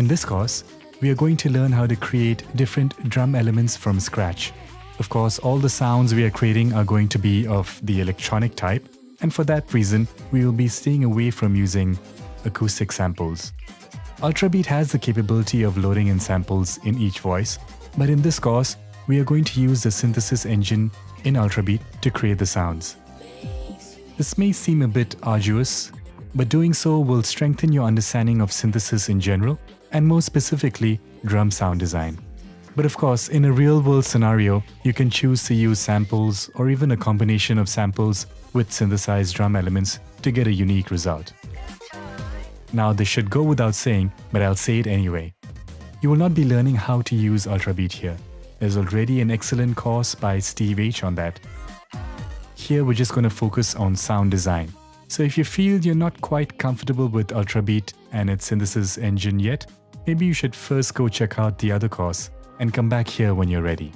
In this course, we are going to learn how to create different drum elements from scratch. Of course, all the sounds we are creating are going to be of the electronic type, and for that reason, we will be staying away from using acoustic samples. Ultrabeat has the capability of loading in samples in each voice, but in this course, we are going to use the synthesis engine in Ultrabeat to create the sounds. This may seem a bit arduous, but doing so will strengthen your understanding of synthesis in general, and more specifically, drum sound design. But of course, in a real-world scenario, you can choose to use samples or even a combination of samples with synthesized drum elements to get a unique result. Now, this should go without saying, but I'll say it anyway. You will not be learning how to use Ultrabeat here. There's already an excellent course by Steve H on that. Here, we're just going to focus on sound design. So if you feel you're not quite comfortable with Ultrabeat and its synthesis engine yet, maybe you should first go check out the other course and come back here when you're ready.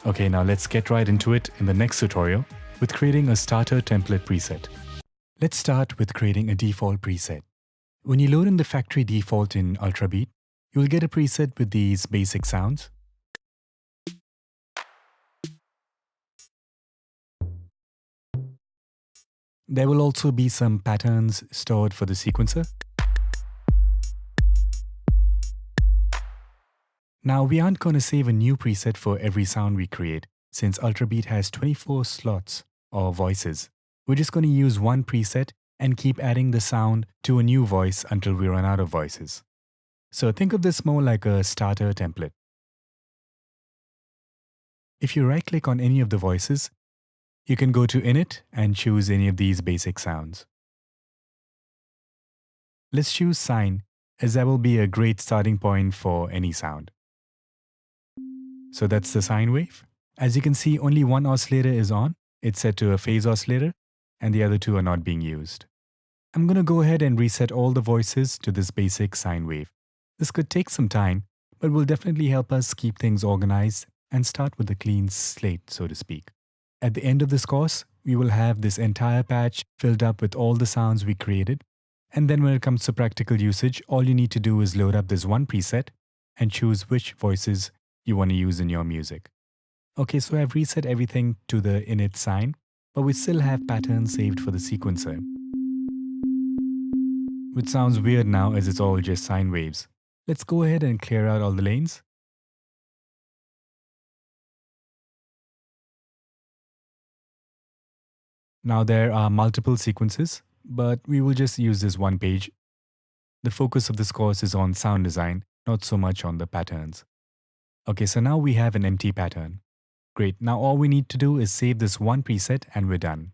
Okay, now let's get right into it in the next tutorial with creating a starter template preset. Let's start with creating a default preset. When you load in the factory default in Ultrabeat, you'll get a preset with these basic sounds. There will also be some patterns stored for the sequencer. Now, we aren't going to save a new preset for every sound we create, since Ultrabeat has 24 slots or voices. We're just going to use one preset and keep adding the sound to a new voice until we run out of voices. So think of this more like a starter template. If you right-click on any of the voices, you can go to Init and choose any of these basic sounds. Let's choose Sine, as that will be a great starting point for any sound. So that's the sine wave. As you can see, only one oscillator is on. It's set to a phase oscillator, and the other two are not being used. I'm going to go ahead and reset all the voices to this basic sine wave. This could take some time, but will definitely help us keep things organized and start with a clean slate, so to speak. At the end of this course, we will have this entire patch filled up with all the sounds we created. And then when it comes to practical usage, all you need to do is load up this one preset and choose which voices you want to use in your music. Okay, so I've reset everything to the init sine, but we still have patterns saved for the sequencer, which sounds weird now as it's all just sine waves. Let's go ahead and clear out all the lanes. Now there are multiple sequences, but we will just use this one page. The focus of this course is on sound design, not so much on the patterns. Okay, so now we have an empty pattern. Great, now all we need to do is save this one preset and we're done.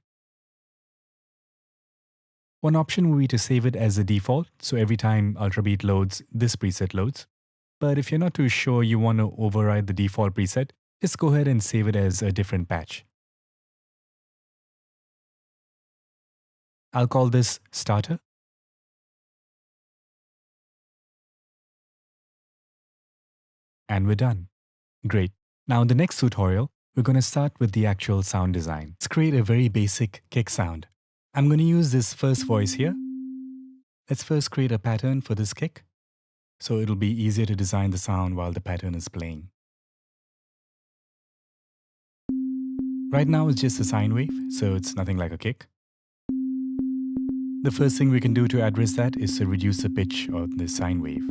One option will be to save it as a default, so every time Ultrabeat loads, this preset loads. But if you're not too sure you want to override the default preset, just go ahead and save it as a different patch. I'll call this starter. And we're done. Great. Now in the next tutorial, we're going to start with the actual sound design. Let's create a very basic kick sound. I'm going to use this first voice here. Let's first create a pattern for this kick, so it'll be easier to design the sound while the pattern is playing. Right now it's just a sine wave, so it's nothing like a kick. The first thing we can do to address that is to reduce the pitch of the sine wave.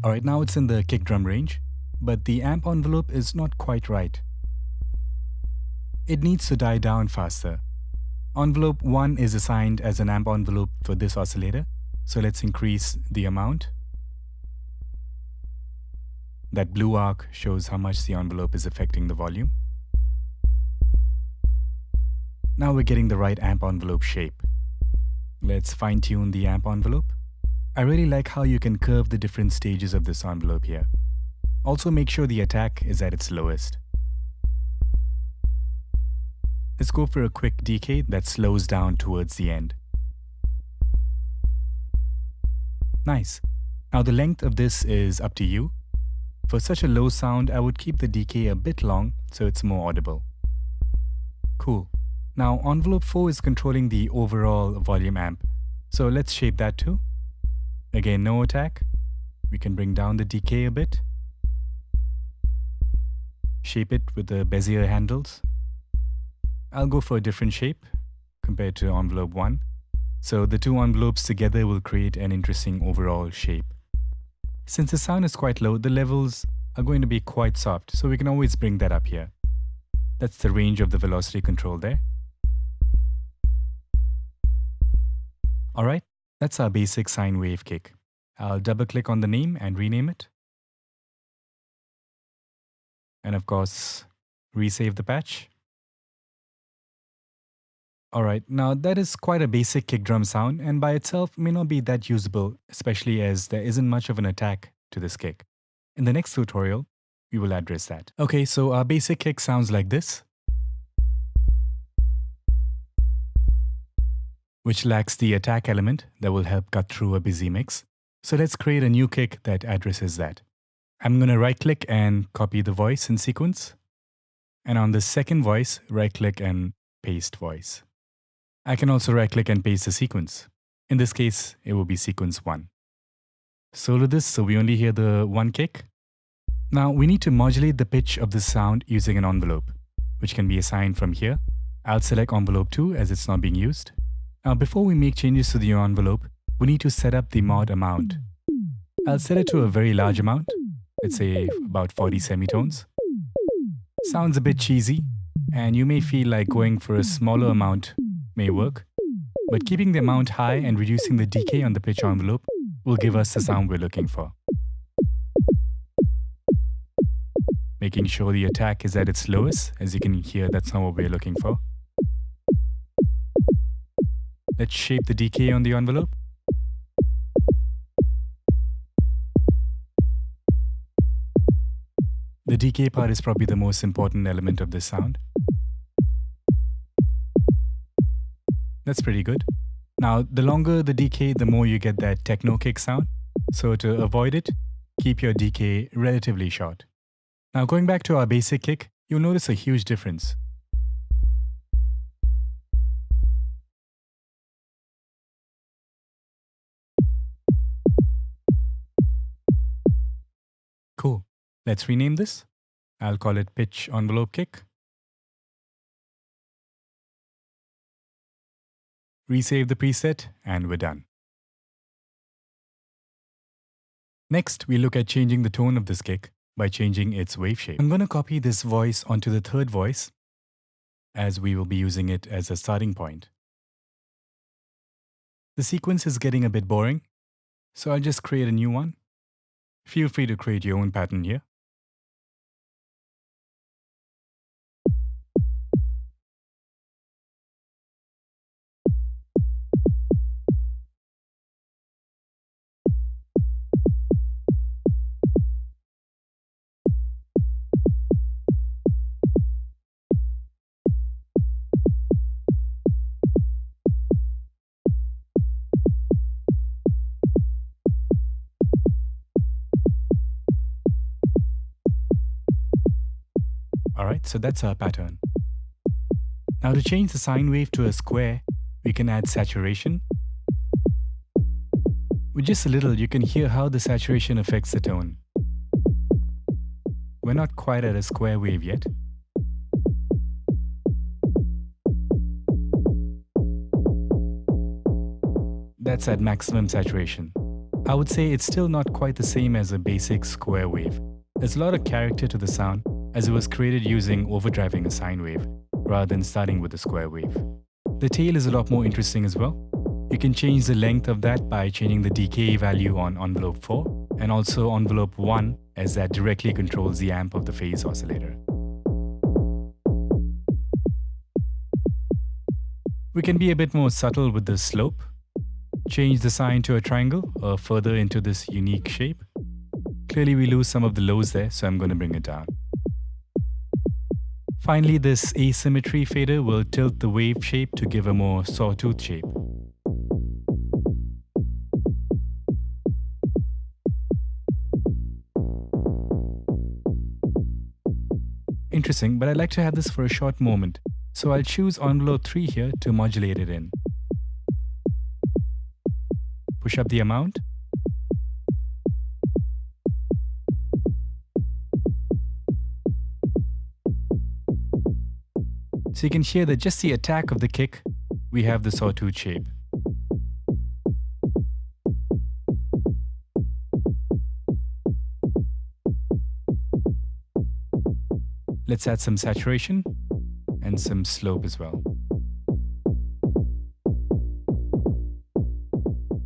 Alright, now it's in the kick drum range, but the amp envelope is not quite right. It needs to die down faster. Envelope 1 is assigned as an amp envelope for this oscillator, so let's increase the amount. That blue arc shows how much the envelope is affecting the volume. Now we're getting the right amp envelope shape. Let's fine-tune the amp envelope. I really like how you can curve the different stages of this envelope here. Also make sure the attack is at its lowest. Let's go for a quick decay that slows down towards the end. Nice. Now the length of this is up to you. For such a low sound, I would keep the decay a bit long so it's more audible. Cool. Now envelope 4 is controlling the overall volume amp, so let's shape that too. Again, no attack. We can bring down the decay a bit. Shape it with the Bezier handles. I'll go for a different shape compared to envelope 1. So the two envelopes together will create an interesting overall shape. Since the sound is quite low, the levels are going to be quite soft, so we can always bring that up here. That's the range of the velocity control there. Alright, that's our basic sine wave kick. I'll double click on the name and rename it. And of course, resave the patch. Alright, now that is quite a basic kick drum sound and by itself may not be that usable, especially as there isn't much of an attack to this kick. In the next tutorial, we will address that. Okay, so our basic kick sounds like this, which lacks the attack element that will help cut through a busy mix. So let's create a new kick that addresses that. I'm going to right click and copy the voice in sequence. And on the second voice, right click and paste voice. I can also right click and paste the sequence. In this case, it will be sequence 1. Solo this so we only hear the one kick. Now we need to modulate the pitch of the sound using an envelope, which can be assigned from here. I'll select envelope 2 as it's not being used. Now before we make changes to the envelope, we need to set up the mod amount. I'll set it to a very large amount, let's say about 40 semitones. Sounds a bit cheesy, and you may feel like going for a smaller amount may work, but keeping the amount high and reducing the decay on the pitch envelope will give us the sound we're looking for. Making sure the attack is at its lowest, as you can hear that's not what we're looking for. Let's shape the decay on the envelope. The decay part is probably the most important element of this sound. That's pretty good. Now, the longer the decay, the more you get that techno kick sound. So to avoid it, keep your decay relatively short. Now going back to our basic kick, you'll notice a huge difference. Cool. Let's rename this. I'll call it pitch envelope kick. Resave the preset and we're done. Next, we look at changing the tone of this kick by changing its wave shape. I'm going to copy this voice onto the third voice as we will be using it as a starting point. The sequence is getting a bit boring, so I'll just create a new one. Feel free to create your own pattern here. Alright, so that's our pattern. Now to change the sine wave to a square, we can add saturation. With just a little, you can hear how the saturation affects the tone. We're not quite at a square wave yet. That's at maximum saturation. I would say it's still not quite the same as a basic square wave. There's a lot of character to the sound, as it was created using overdriving a sine wave, rather than starting with a square wave. The tail is a lot more interesting as well. You can change the length of that by changing the decay value on envelope 4, and also envelope 1, as that directly controls the amp of the phase oscillator. We can be a bit more subtle with the slope. Change the sine to a triangle, or further into this unique shape. Clearly we lose some of the lows there, so I'm going to bring it down. Finally, this asymmetry fader will tilt the wave shape to give a more sawtooth shape. Interesting, but I'd like to have this for a short moment, so I'll choose envelope 3 here to modulate it in. Push up the amount, So you can hear that just the attack of the kick, we have the sawtooth shape. Let's add some saturation and some slope as well.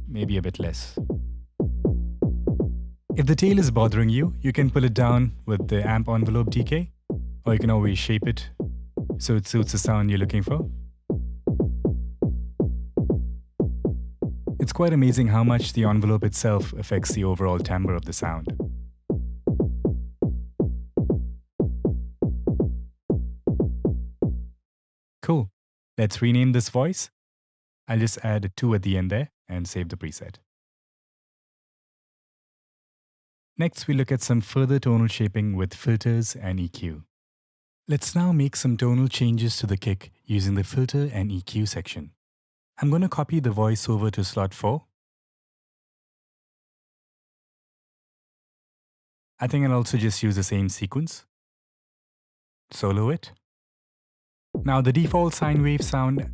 Maybe a bit less. If the tail is bothering you, you can pull it down with the amp envelope decay, or you can always shape it so it suits the sound you're looking for. It's quite amazing how much the envelope itself affects the overall timbre of the sound. Cool. Let's rename this voice. I'll just add a 2 at the end there and save the preset. Next, we look at some further tonal shaping with filters and EQ. Let's now make some tonal changes to the kick using the filter and EQ section. I'm going to copy the voice over to slot 4. I think I'll also just use the same sequence. Solo it. Now the default sine wave sound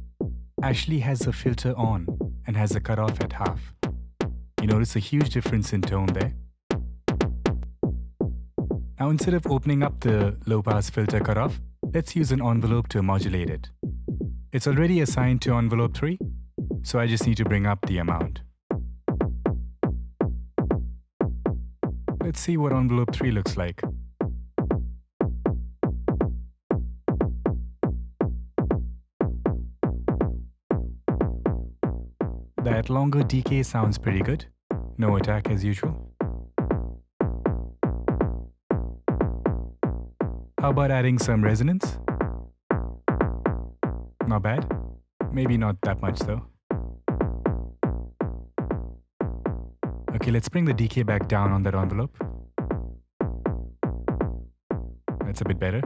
actually has a filter on and has a cutoff at half. You notice a huge difference in tone there. Now instead of opening up the low pass filter cutoff, let's use an envelope to modulate it. It's already assigned to envelope 3, so I just need to bring up the amount. Let's see what envelope 3 looks like. That longer decay sounds pretty good. No attack as usual. How about adding some resonance? Not bad. Maybe not that much though. Okay, let's bring the decay back down on that envelope. That's a bit better.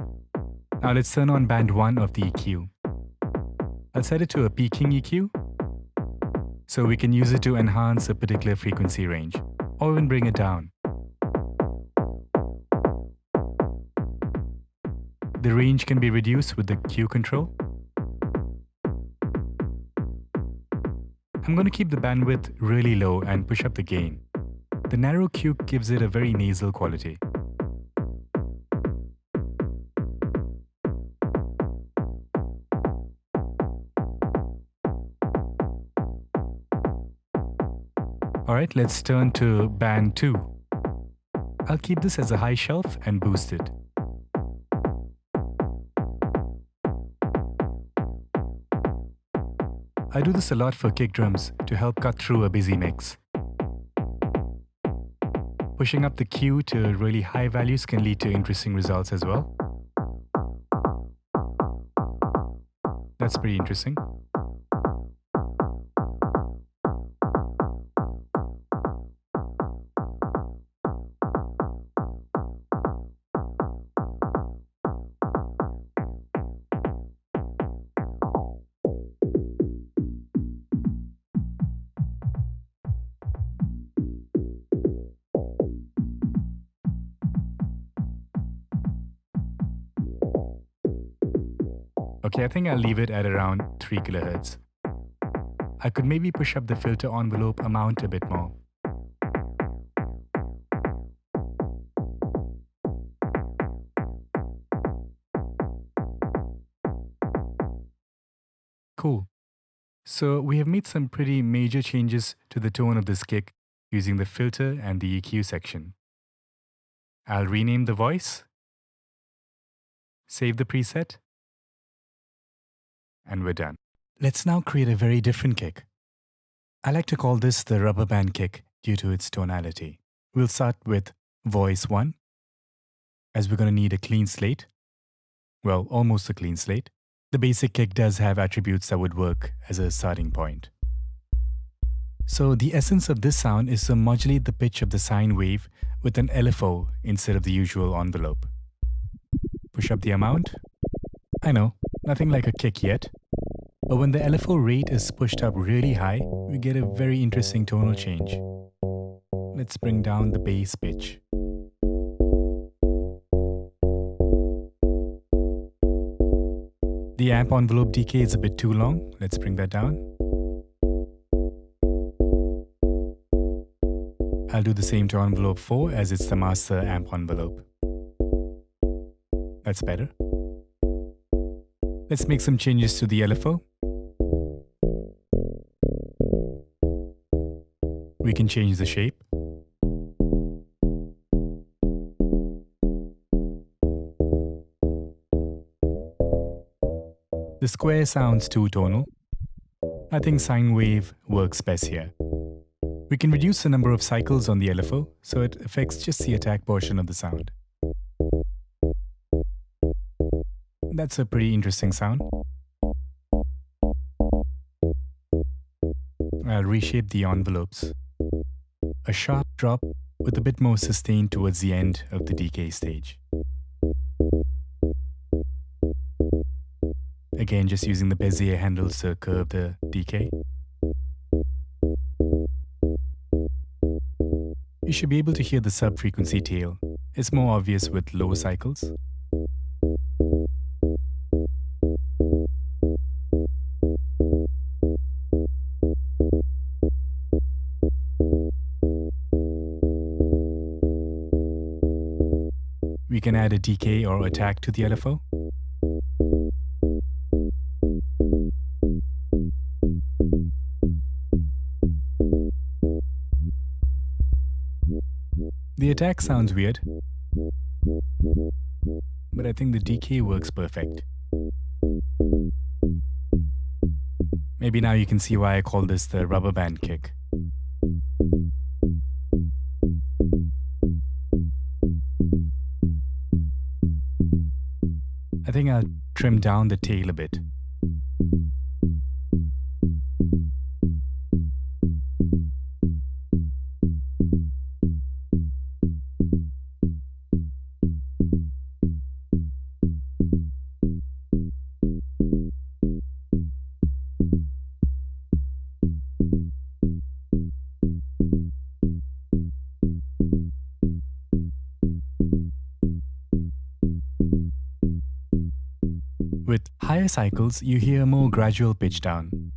Now let's turn on band 1 of the EQ. I'll set it to a peaking EQ, so we can use it to enhance a particular frequency range, or even bring it down. The range can be reduced with the Q control. I'm going to keep the bandwidth really low and push up the gain. The narrow Q gives it a very nasal quality. Alright, let's turn to band 2. I'll keep this as a high shelf and boost it. I do this a lot for kick drums to help cut through a busy mix. Pushing up the Q to really high values can lead to interesting results as well. That's pretty interesting. Okay, I think I'll leave it at around 3 kHz. I could maybe push up the filter envelope amount a bit more. Cool. So we have made some pretty major changes to the tone of this kick using the filter and the EQ section. I'll rename the voice, save the preset, and we're done. Let's now create a very different kick. I like to call this the rubber band kick due to its tonality. We'll start with voice 1, as we're going to need a clean slate. Well, almost a clean slate. The basic kick does have attributes that would work as a starting point. So the essence of this sound is to modulate the pitch of the sine wave with an LFO instead of the usual envelope. Push up the amount. I know, nothing like a kick yet. But when the LFO rate is pushed up really high, we get a very interesting tonal change. Let's bring down the bass pitch. The The amp envelope decay is a bit too long. Let's bring that down. I'll do the same to envelope 4 as it's the master amp envelope. That's better. Let's make some changes to the LFO. We can change the shape. The square sounds too tonal. I think sine wave works best here. We can reduce the number of cycles on the LFO so it affects just the attack portion of the sound. That's a pretty interesting sound. I'll reshape the envelopes. A sharp drop with a bit more sustain towards the end of the decay stage. Again, just using the Bezier handles to curve the decay. You should be able to hear the sub-frequency tail. It's more obvious with low cycles. We can add a decay or attack to the LFO. The attack sounds weird, but I think the decay works perfect. Maybe now you can see why I call this the rubber band kick. I think I'll trim down the tail a bit. With higher cycles, you hear a more gradual pitch down.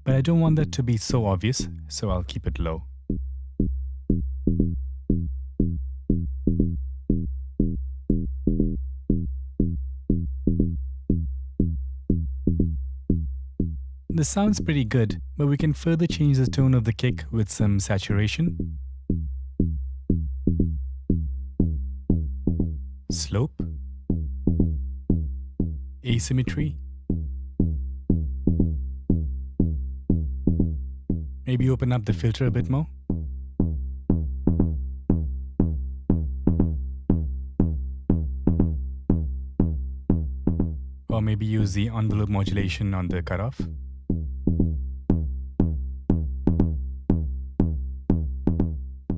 But I don't want that to be so obvious, so I'll keep it low. This sounds pretty good, but we can further change the tone of the kick with some saturation, slope, asymmetry, maybe open up the filter a bit more. Or maybe use the envelope modulation on the cutoff.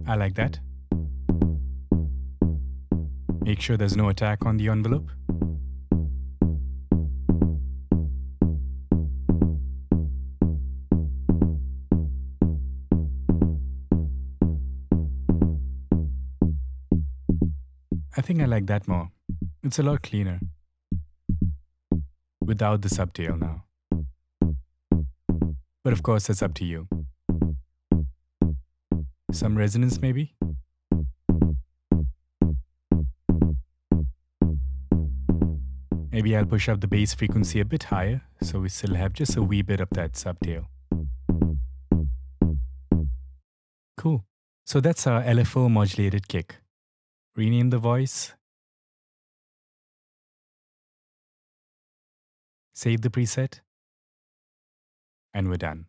I like that. Make sure there's no attack on the envelope. I think I like that more. It's a lot cleaner. Without the subtail now. But of course, that's up to you. Some resonance maybe? Maybe I'll push up the bass frequency a bit higher, so we still have just a wee bit of that subtail. Cool. So that's our LFO modulated kick. Rename the voice. Save the preset. And we're done.